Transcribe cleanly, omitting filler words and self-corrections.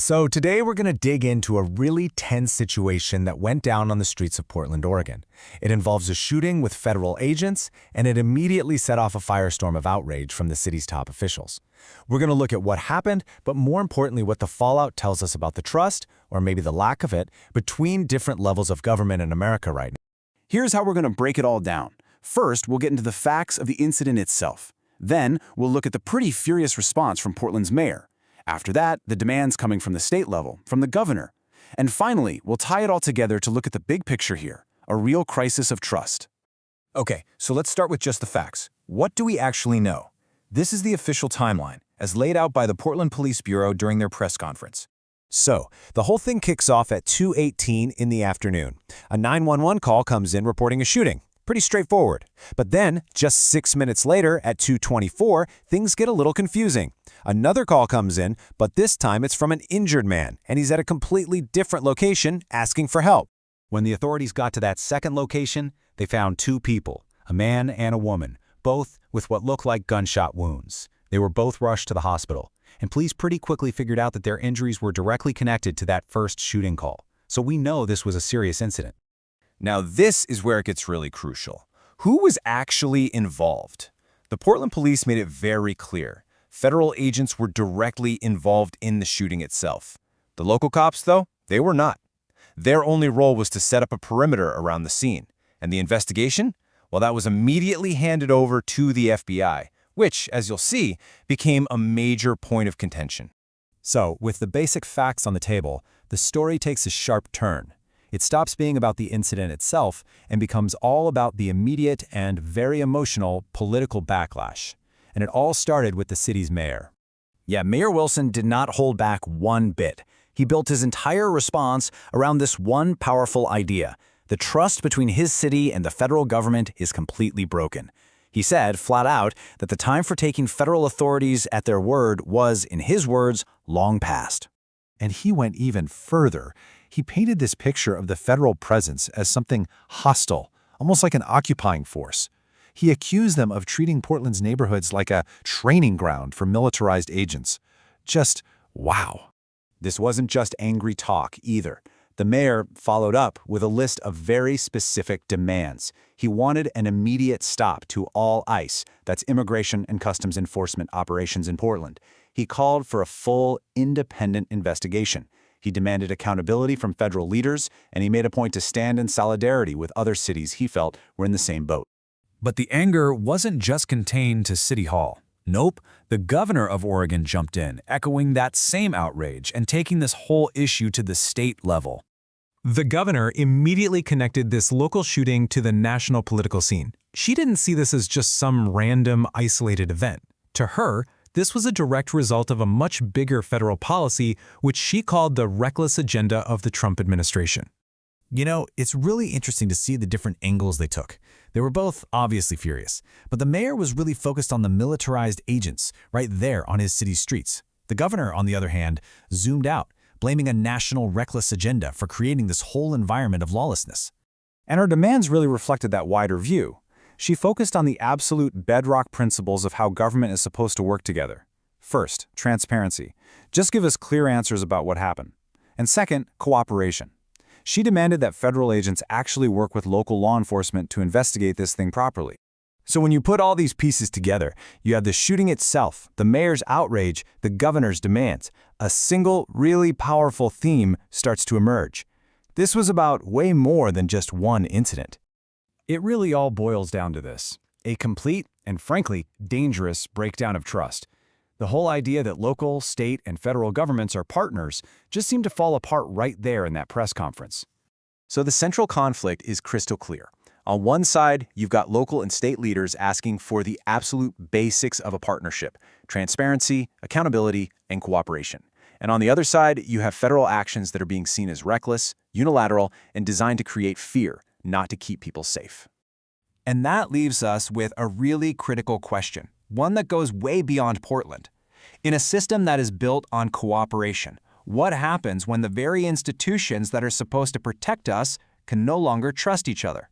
So today we're going to dig into a really tense situation that went down on the streets of Portland, Oregon. It involves a shooting with federal agents, and it immediately set off a firestorm of outrage from the city's top officials. We're going to look at what happened, but more importantly, what the fallout tells us about the trust, or maybe the lack of it, between different levels of government in America right now. Here's how we're going to break it all down. First, we'll get into the facts of the incident itself. Then, we'll look at the pretty furious response from Portland's mayor. After that, the demands coming from the state level, from the governor. And finally, we'll tie it all together to look at the big picture here, a real crisis of trust. Okay, so let's start with just the facts. What do we actually know? This is the official timeline, as laid out by the Portland Police Bureau during their press conference. So, the whole thing kicks off at 2:18 in the afternoon. A 911 call comes in reporting a shooting. Pretty straightforward. But then, just 6 minutes later, at 2:24, things get a little confusing. Another call comes in, but this time it's from an injured man, and he's at a completely different location asking for help. When the authorities got to that second location, they found two people, a man and a woman, both with what looked like gunshot wounds. They were both rushed to the hospital, and police pretty quickly figured out that their injuries were directly connected to that first shooting call. So we know this was a serious incident. Now this is where it gets really crucial. Who was actually involved? The Portland police made it very clear. Federal agents were directly involved in the shooting itself. The local cops, though, they were not. Their only role was to set up a perimeter around the scene. And the investigation? Well, that was immediately handed over to the FBI, which, as you'll see, became a major point of contention. So, with the basic facts on the table, the story takes a sharp turn. It stops being about the incident itself and becomes all about the immediate and very emotional political backlash. And it all started with the city's mayor. Yeah, Mayor Wilson did not hold back one bit. He built his entire response around this one powerful idea. The trust between his city and the federal government is completely broken. He said, flat out, that the time for taking federal authorities at their word was, in his words, long past. And he went even further. He painted this picture of the federal presence as something hostile, almost like an occupying force. He accused them of treating Portland's neighborhoods like a training ground for militarized agents. Just wow. This wasn't just angry talk either. The mayor followed up with a list of very specific demands. He wanted an immediate stop to all ICE, that's Immigration and Customs Enforcement operations in Portland. He called for a full, independent investigation. He demanded accountability from federal leaders, and he made a point to stand in solidarity with other cities he felt were in the same boat. But the anger wasn't just contained to City Hall. Nope, the governor of Oregon jumped in, echoing that same outrage and taking this whole issue to the state level. The governor immediately connected this local shooting to the national political scene. She didn't see this as just some random, isolated event. To her, this was a direct result of a much bigger federal policy, which she called the reckless agenda of the Trump administration. You know, it's really interesting to see the different angles they took. They were both obviously furious, but the mayor was really focused on the militarized agents right there on his city streets. The governor, on the other hand, zoomed out, blaming a national reckless agenda for creating this whole environment of lawlessness. And her demands really reflected that wider view. She focused on the absolute bedrock principles of how government is supposed to work together. First, transparency. Just give us clear answers about what happened. And second, cooperation. She demanded that federal agents actually work with local law enforcement to investigate this thing properly. So when you put all these pieces together, you have the shooting itself, the mayor's outrage, the governor's demands. A single, really powerful theme starts to emerge. This was about way more than just one incident. It really all boils down to this: a complete and, frankly, dangerous breakdown of trust. The whole idea that local, state, and federal governments are partners just seemed to fall apart right there in that press conference. So the central conflict is crystal clear. On one side, you've got local and state leaders asking for the absolute basics of a partnership: transparency, accountability, and cooperation. And on the other side, you have federal actions that are being seen as reckless, unilateral, and designed to create fear, not to keep people safe. And that leaves us with a really critical question, one that goes way beyond Portland. In a system that is built on cooperation, what happens when the very institutions that are supposed to protect us can no longer trust each other?